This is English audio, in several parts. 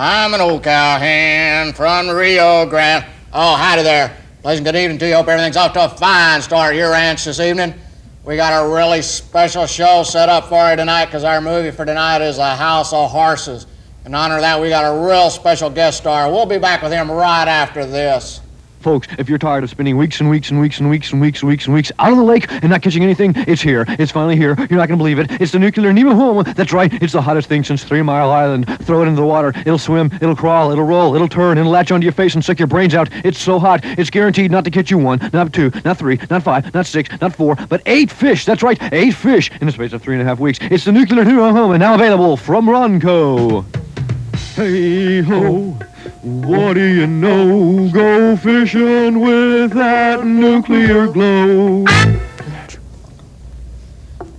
I'm an old cowhand from Rio Grande. Oh, howdy there. Pleasant good evening to you. Hope everything's off to a fine start at your ranch this evening. We got a really special show set up for you tonight because our movie for tonight is A House of Horses. In honor of that, we got a real special guest star. We'll be back with him right after this. Folks, if you're tired of spending weeks and weeks and weeks and weeks and weeks and weeks and weeks out on the lake and not catching anything, it's here. It's finally here. You're not going to believe it. It's the nuclear Nemo home. That's right. It's the hottest thing since 3 Mile Island. Throw it into the water. It'll swim. It'll crawl. It'll roll. It'll turn. It'll latch onto your face and suck your brains out. It's so hot. It's guaranteed not to catch you 1, not 2, not 3, not 5, not 6, not 4, but 8 fish. That's right. 8 fish in the space of 3.5 weeks. It's the nuclear Nemo home and now available from Ronco. Hey ho. What do you know? Go fishing with that nuclear glow.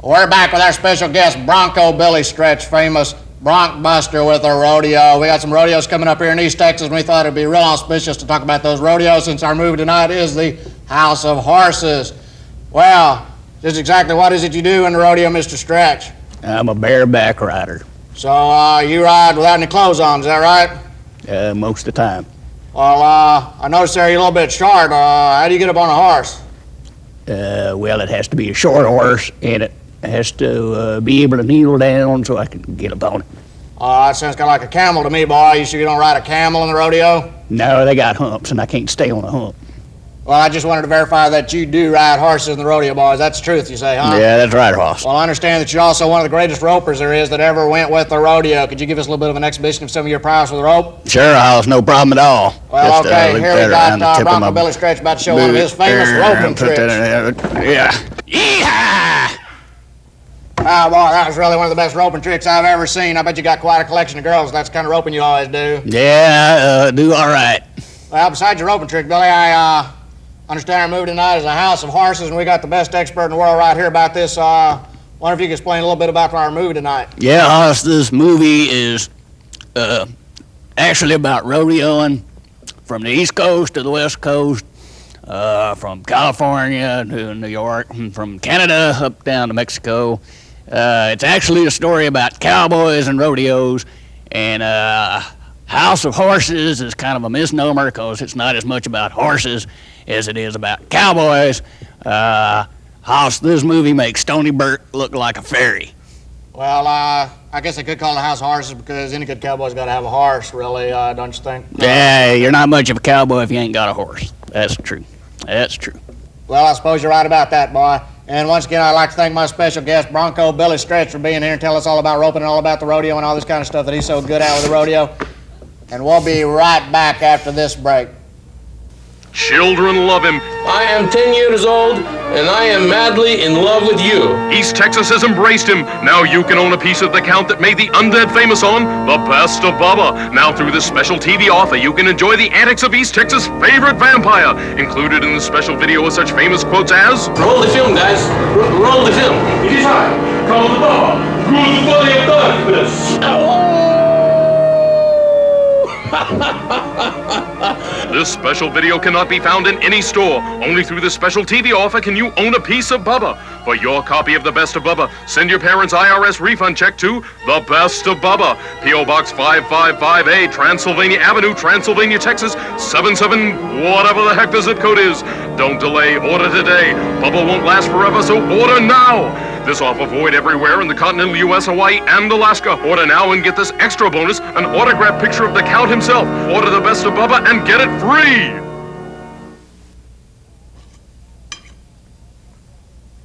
We're back with our special guest, Bronco Billy Stretch, famous bronc buster with a rodeo. We got some rodeos coming up here in East Texas, and we thought it'd be real auspicious to talk about those rodeos since our movie tonight is The House of Horses. Well, just exactly what is it you do in the rodeo, Mr. Stretch? I'm a bareback rider. So you ride without any clothes on, is that right? Most of the time. Well, I noticed there you're a little bit short. How do you get up on a horse? Well, it has to be a short horse, and it has to be able to kneel down so I can get up on it. That sounds kind of like a camel to me, boy. You sure you don't ride a camel in the rodeo? No, they got humps, and I can't stay on a hump. Well, I just wanted to verify that you do ride horses in the rodeo, boys. That's the truth, you say, huh? Yeah, that's right, Hoss. Well, I understand that you're also one of the greatest ropers there is that ever went with the rodeo. Could you give us a little bit of an exhibition of some of your prowess with the rope? Sure, Hoss, no problem at all. Well, just, okay, here we got Bronco Billy Stretch about to show one of his famous roping tricks. Yeah. Yeehaw! Oh, boy, that was really one of the best roping tricks I've ever seen. I bet you got quite a collection of girls. That's the kind of roping you always do. Yeah, I do all right. Well, besides your roping trick, Billy, I understand our movie tonight is A House of Horses, and we got the best expert in the world right here about this. Wonder if you could explain a little bit about our movie tonight. Yeah, Hoss, this movie is actually about rodeoing from the East Coast to the West Coast, from California to New York, from Canada up down to Mexico. It's actually a story about cowboys and rodeos, and House of Horses is kind of a misnomer because it's not as much about horses as it is about cowboys. Hoss, this movie makes Stony Brook look like a fairy. Well, I guess they could call it a House of Horses because any good cowboy's got to have a horse, really, don't you think? Yeah, you're not much of a cowboy if you ain't got a horse. That's true. That's true. Well, I suppose you're right about that, boy. And once again, I'd like to thank my special guest, Bronco Billy Stretch, for being here and telling us all about roping and all about the rodeo and all this kind of stuff that he's so good at with the rodeo. And we'll be right back after this break. Children love him. I am 10 years old, and I am madly in love with you. East Texas has embraced him. Now you can own a piece of the count that made the undead famous on The Best of Bubba. Now through this special TV offer, you can enjoy the antics of East Texas' favorite vampire. Included in the special video are such famous quotes as... Roll the film, guys. Roll the film. It is I, called Bubba, who's the body of darkness. This special video cannot be found in any store. Only through this special TV offer can you own a piece of Bubba. For your copy of The Best of Bubba, send your parents' IRS refund check to The Best of Bubba, P.O. Box 555A, Transylvania Avenue, Transylvania, Texas, 77, whatever the heck the zip code is. Don't delay, order today. Bubba won't last forever, so order now. This offer void everywhere in the continental U.S., Hawaii, and Alaska. Order now and get this extra bonus, an autographed picture of the Count himself. Order The Best of Bubba and get it free.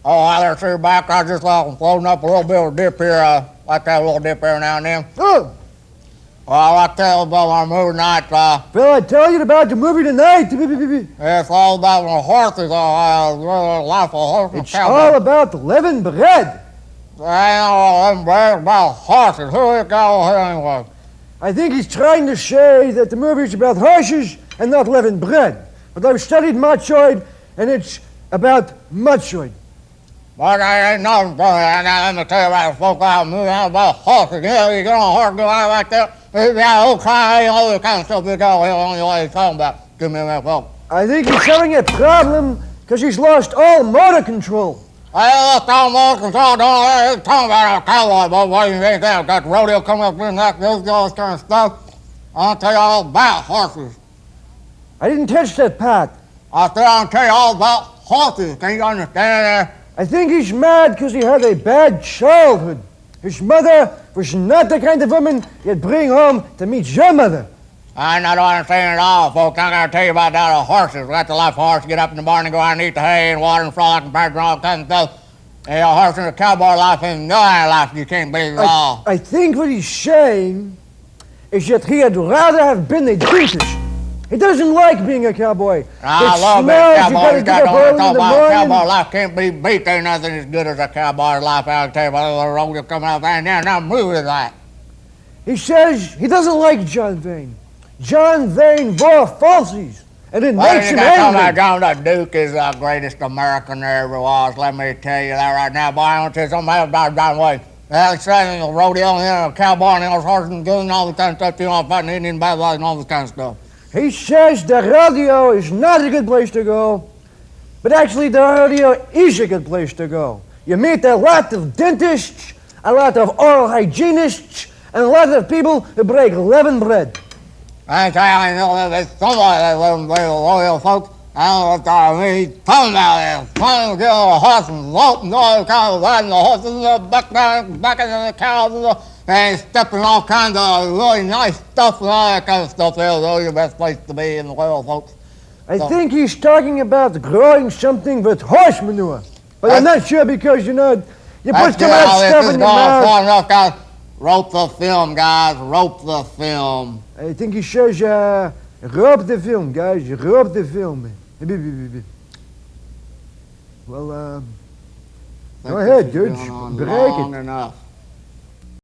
Oh, hi there, sir, back. I just floating up a little bit of dip here. Like that little dip every now and then. Well, I like to tell you about our movie tonight. Bill, I tell you about the movie tonight. It's all about the horses, life of horses. It's all about living bread. I ain't bread about horses. Who is got here anyway? I think he's trying to say that the movie is about horses and not living bread. But I've studied machoid, and it's about machoid. But I ain't nothing funny. Let me tell you about the folk out moving out about horses. You know, you get on a horse, go out like that. You got old cry, all the kind of stuff you got here on your way talking about. Give me that folk. I think he's having a problem because he's lost all motor control. I lost all motor control. Don't talking about a cowboy, boy. What do you think that? Got the rodeo coming up in that, those kind of stuff. I'll tell you all about horses. I didn't catch that, Pat. I'll tell you all about horses. Can you understand that? I think he's mad because he had a bad childhood. His mother was not the kind of woman you'd bring home to meet your mother. I don't understand at all, folks. I'm going to tell you about that horses. That's the life of horse. Get up in the morning, go out and eat the hay and water and frolic and pasture and all kinds of stuff. And a horse and a cowboy life and no other life you can't believe at all. I think what he's saying is that he had rather have been a dentist. He doesn't like being a cowboy. I It love being a smells, cowboy. You gotta You get up got early to in talk the about morning. cowboy life. Can't be beat. Ain't nothing as good as a cowboy's life. I'll tell you about the road you're coming out there and now movie that. He says he doesn't like John Vane. John Vane wore falsies, and it Well, makes you him got to talk angry. about John the Duke is the greatest American there ever was. Let me tell you that right now, boy. I want to tell you something about John Wayne. Well, he's riding the rodeo and a cowboy and those horses and guns and all the kind of stuff, you know, fighting Indian battles and all this kind of stuff. He says the rodeo is not a good place to go, but actually the rodeo is a good place to go. You meet a lot of dentists, a lot of oral hygienists, and a lot of people who break leavened bread. I tell you, know, there's somebody that lives there, loyal folks. I don't know what I mean. Talking about it. Trying to get on a horse and rope and all kind of riding the horses and the back in the cows and stepping all kinds of really nice stuff and all that kind of stuff. There, though, the best place to be in the world, folks. I think he's talking about growing something with horse manure. But I'm not sure because, you know, you put some of that stuff in your mouth. Far enough, guys. Rope the film, guys. Rope the film. I think he says, rope the film, guys. Rope the film. Well, go ahead, This is Judge. going on Break long it. enough.